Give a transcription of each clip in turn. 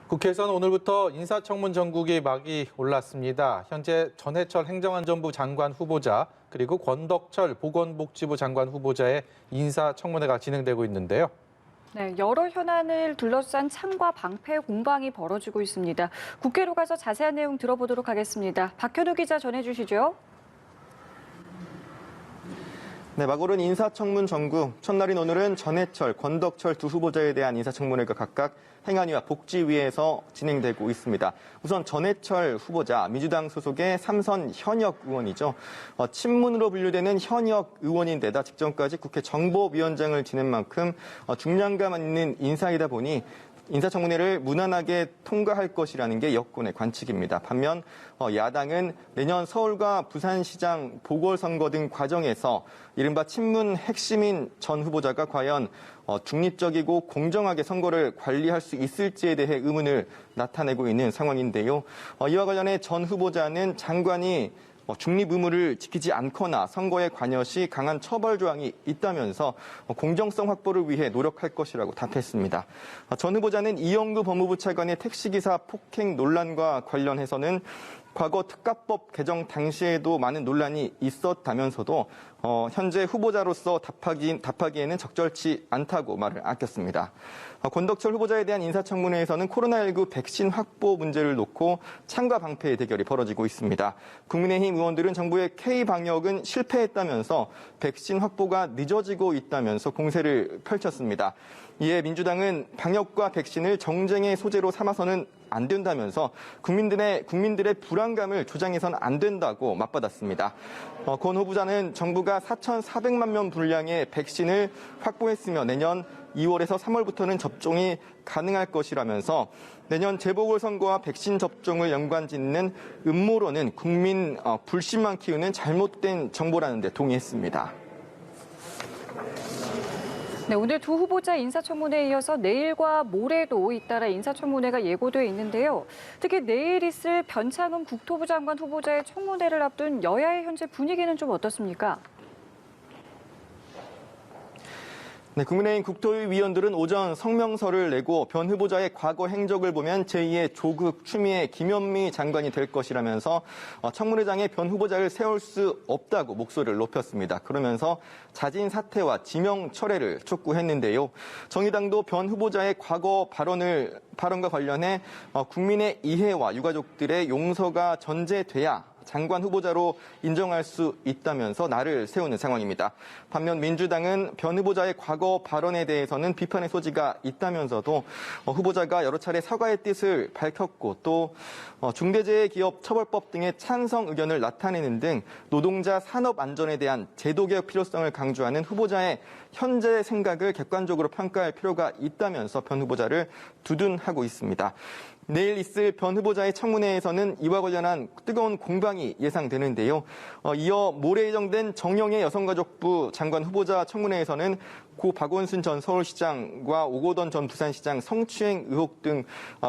국회에서는 오늘부터 인사청문 전국이 막이 올랐습니다. 현재 전해철 행정안전부 장관 후보자 그리고 권덕철 보건복지부 장관 후보자의 인사청문회가 진행되고 있는데요. 네, 여러 현안을 둘러싼 창과 방패 공방이 벌어지고 있습니다. 국회로 가서 자세한 내용 들어보도록 하겠습니다. 박현우 기자 전해주시죠. 네, 막 오른 인사청문 전국. 첫날인 오늘은 전해철, 권덕철 두 후보자에 대한 인사청문회가 각각 행안위와 복지위에서 진행되고 있습니다. 우선 전해철 후보자, 민주당 소속의 3선 현역 의원이죠. 친문으로 분류되는 현역 의원인데다 직전까지 국회 정보위원장을 지낸 만큼 중량감 있는 인사이다 보니 인사청문회를 무난하게 통과할 것이라는 게 여권의 관측입니다. 반면 야당은 내년 서울과 부산시장 보궐선거 등 과정에서 이른바 친문 핵심인 전 후보자가 과연 중립적이고 공정하게 선거를 관리할 수 있을지에 대해 의문을 나타내고 있는 상황인데요. 이와 관련해 전 후보자는 장관이 중립 의무를 지키지 않거나 선거에 관여시 강한 처벌 조항이 있다면서 공정성 확보를 위해 노력할 것이라고 답했습니다. 전 후보자는 이영두 법무부 차관의 택시기사 폭행 논란과 관련해서는 과거 특가법 개정 당시에도 많은 논란이 있었다면서도 현재 후보자로서 답하기에는 적절치 않다고 말을 아꼈습니다. 권덕철 후보자에 대한 인사청문회에서는 코로나19 백신 확보 문제를 놓고 창과 방패의 대결이 벌어지고 있습니다. 국민의힘 의원들은 정부의 K방역은 실패했다면서 백신 확보가 늦어지고 있다면서 공세를 펼쳤습니다. 이에 민주당은 방역과 백신을 정쟁의 소재로 삼아서는 안 된다면서 국민들의 불안감을 조장해서는 안 된다고 맞받았습니다. 권 후보자는 정부가 4,400만 명 분량의 백신을 확보했으며 내년 2월에서 3월부터는 접종이 가능할 것이라면서 내년 재보궐선거와 백신 접종을 연관짓는 음모론은 국민 불신만 키우는 잘못된 정보라는 데 동의했습니다. 네, 오늘 두 후보자 인사청문회에 이어서 내일과 모레도 잇따라 인사청문회가 예고돼 있는데요. 특히 내일 있을 변창흠 국토부 장관 후보자의 청문회를 앞둔 여야의 현재 분위기는 좀 어떻습니까? 네, 국민의힘 국토위 위원들은 오전 성명서를 내고 변 후보자의 과거 행적을 보면 제2의 조국 추미애 김현미 장관이 될 것이라면서 청문회장에 변 후보자를 세울 수 없다고 목소리를 높였습니다. 그러면서 자진 사퇴와 지명 철회를 촉구했는데요. 정의당도 변 후보자의 과거 발언과 관련해 국민의 이해와 유가족들의 용서가 전제돼야 장관 후보자로 인정할 수 있다면서 날을 세우는 상황입니다. 반면 민주당은 변 후보자의 과거 발언에 대해서는 비판의 소지가 있다면서도 후보자가 여러 차례 사과의 뜻을 밝혔고 또 중대재해기업처벌법 등의 찬성 의견을 나타내는 등 노동자 산업 안전에 대한 제도개혁 필요성을 강조하는 후보자의 현재 생각을 객관적으로 평가할 필요가 있다면서 변 후보자를 두둔하고 있습니다. 내일 있을 변 후보자의 청문회에서는 이와 관련한 뜨거운 공방이 예상되는데요. 이어 모레 예정된 정영애 여성가족부 장관 후보자 청문회에서는 고 박원순 전 서울시장과 오거돈 전 부산시장 성추행 의혹 등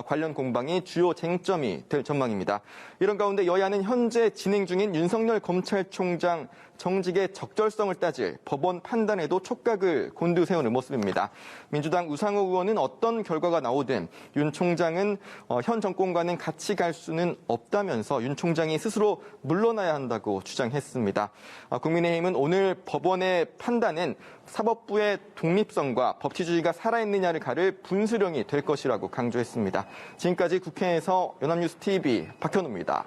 관련 공방이 주요 쟁점이 될 전망입니다. 이런 가운데 여야는 현재 진행 중인 윤석열 검찰총장 정직의 적절성을 따질 법원 판단에도 촉각을 곤두세우는 모습입니다. 민주당 우상호 의원은 어떤 결과가 나오든 윤 총장은 현 정권과는 같이 갈 수는 없다면서 윤 총장이 스스로 물러나야 한다고 주장했습니다. 국민의힘은 오늘 법원의 판단은 사법부의 독립성과 법치주의가 살아있느냐를 가를 분수령이 될 것이라고 강조했습니다. 지금까지 국회에서 연합뉴스 TV 박현우입니다.